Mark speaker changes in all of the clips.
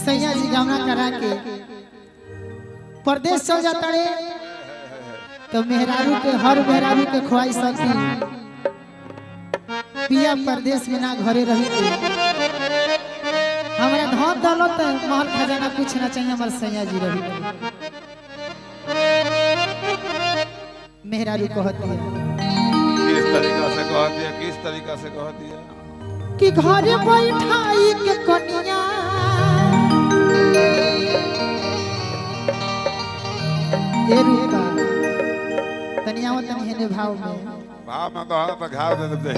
Speaker 1: सैया जी गावना करा के परदेश चल जाता रे तो मेहरारू के हर मेहरारू के ख्वाहिश होती पिया परदेश में ना घरे रही हमारा धन दौलत महल खजाना कुछ ना चाहिए हमारे सैया जी रही मेहरारू कहती है
Speaker 2: किस तरीका से कहती है किस तरीका से कहती है
Speaker 1: कि घरे बैठाई के कनिया ए रूपा तनिया तनी हेने भाव में
Speaker 2: तो हाथ पर घाव दे दे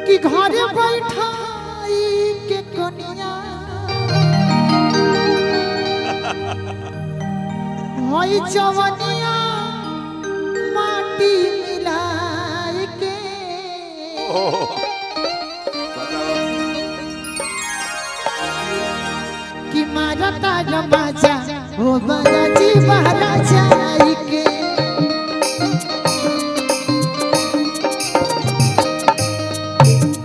Speaker 1: कि घरे बैठाई के कनिया होई जवनिया माटी मिलाई के कि मारता रमाजा हो बराजी बहरा जाई के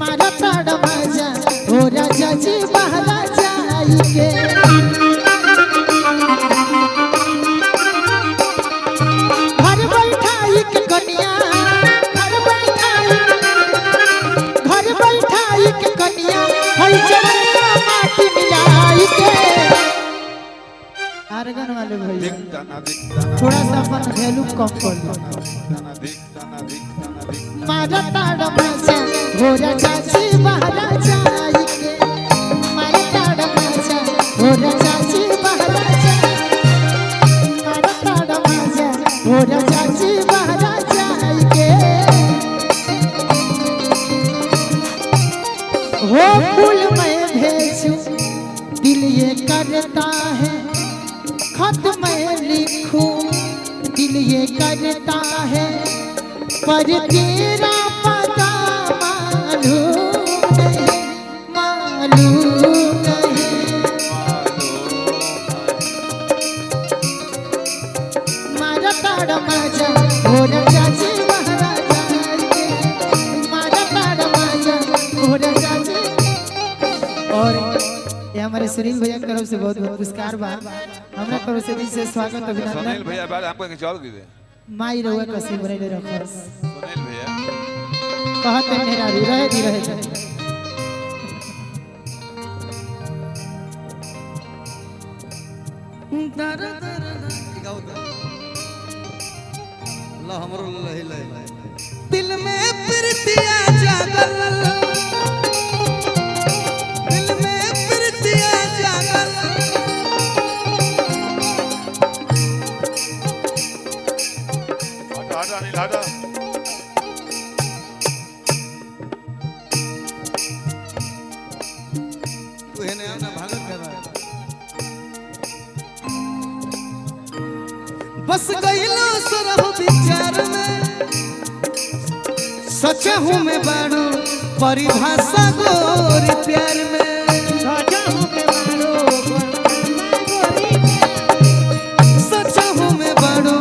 Speaker 1: मारता रमाजा हो राजा जी बहरा जाई के घर बैठाई के कनिया होई जवनिया माटी मिलाई के आरगन वाले भैया थोड़ा सा अपन वैल्यू कम कर लो मारता रमाजा हो राजा जी बहरा जाई के मारता रमाजा हो राजा जी बहरा जाई मारता रमाजा हो राजा जी बहरा जाई के हो फूल मैं भेजूं दिल ये करता है खत मैं लिखूं दिल ये करता है पर तेरा पता मालूम नहीं मारता रमाजा हो राजा जी बहरा जाई मारता रमाजा हो राजा जी। और ये हमारे सुनील भैया की तरफ से बहुत बहुत पुरस्कार बा हमरा तरफ से दिल से स्वागत अभिनंदन
Speaker 2: सुनील भैया बाद हमको के चल गए
Speaker 1: माई रहुआ कसी बने रखस
Speaker 2: सुनील भैया
Speaker 1: कहते मेरा रहे दी रहे
Speaker 3: ला हमरो लही लही
Speaker 1: दिल में प्रीतिया जागल दिल में प्रीतिया जागल
Speaker 2: हटा नहीं हटा
Speaker 3: तू हेने आना भागत कर
Speaker 1: बस गईलो सरह विचार में सचा हूँ मैं बाड़ू परिभाषा गोरी प्यार में सचा हूँ मैं बाड़ू सचा हूँ मैं बाड़ू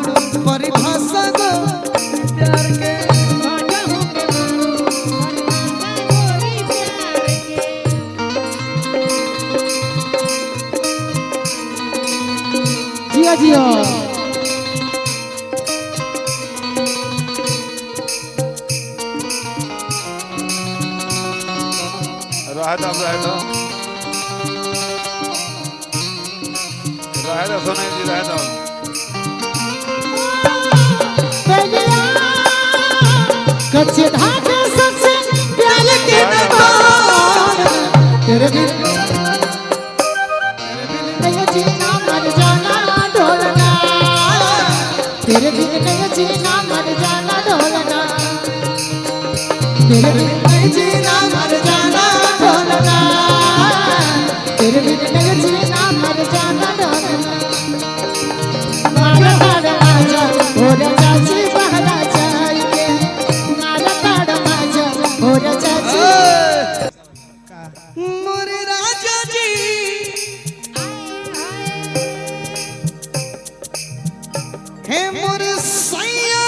Speaker 1: परिभाषा गो प्यार के सचा हूँ मैं बाड़ू परिभाषा गोरी प्यार के जिया जिया
Speaker 2: रहता सुनील जी रहता
Speaker 1: कच्चे धागे सबसे प्यार के नगार तेरे बिन नहीं जीना मर जाना ढोलना तेरे बिन नहीं जीना मर जाना ढोलना तेरे बिन नहीं जीना मर जाना ढोलना तेरे बिन नहीं जीना मर जाना ढोलना मारा राजा हो राजा जी बहरा जाई के मारा राजा हो राजा जी मोरे राजा जी हे मोरे सैया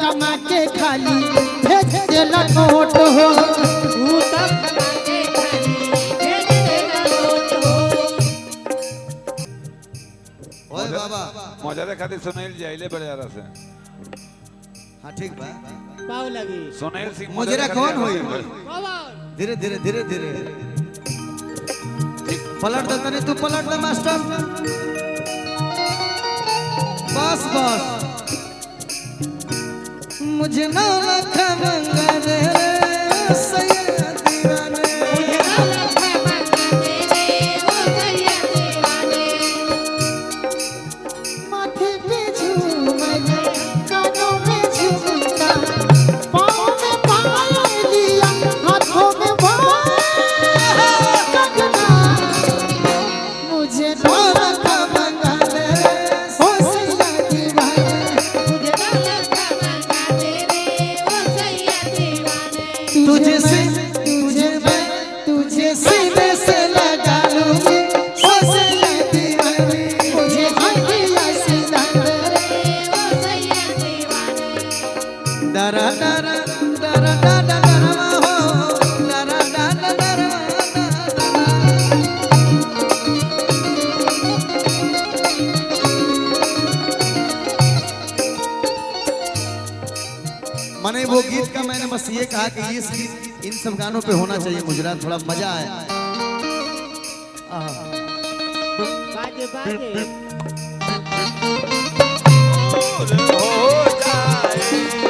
Speaker 1: कमा के खाली भेज देला नोट हो
Speaker 3: ओए बाबा
Speaker 2: मजारे खातिर सुनील जाइले बड़े यार से
Speaker 3: हाँ ठीक बा
Speaker 4: पाव लगी
Speaker 2: सुनील सिंह
Speaker 3: मुजरा कौन होई धीरे धीरे धीरे धीरे पलट दे तनी तू पलट दे मास्टर बस बस मुझे ना लखा मंगा रे सैया दीवाने
Speaker 1: माथे पे झूमर कानों में झुमका पाँव में पायलिया हाथों में कंगना मुझे ना लखा मंगा रे ओ सैया दीवाने तुझे सीने से लगा लूंगी ओ सैया दीवाने मुझे हटिया सीना डरा डरा डरा डरा डरा हो डरा डरा डरा
Speaker 3: मैंने वो गीत का मैंने बस ये कहा कि ये गीत इन सब गानों पे होना चाहिए मुजरा थोड़ा मजा आए आहा।
Speaker 4: बाजे बाजे
Speaker 2: हो जाए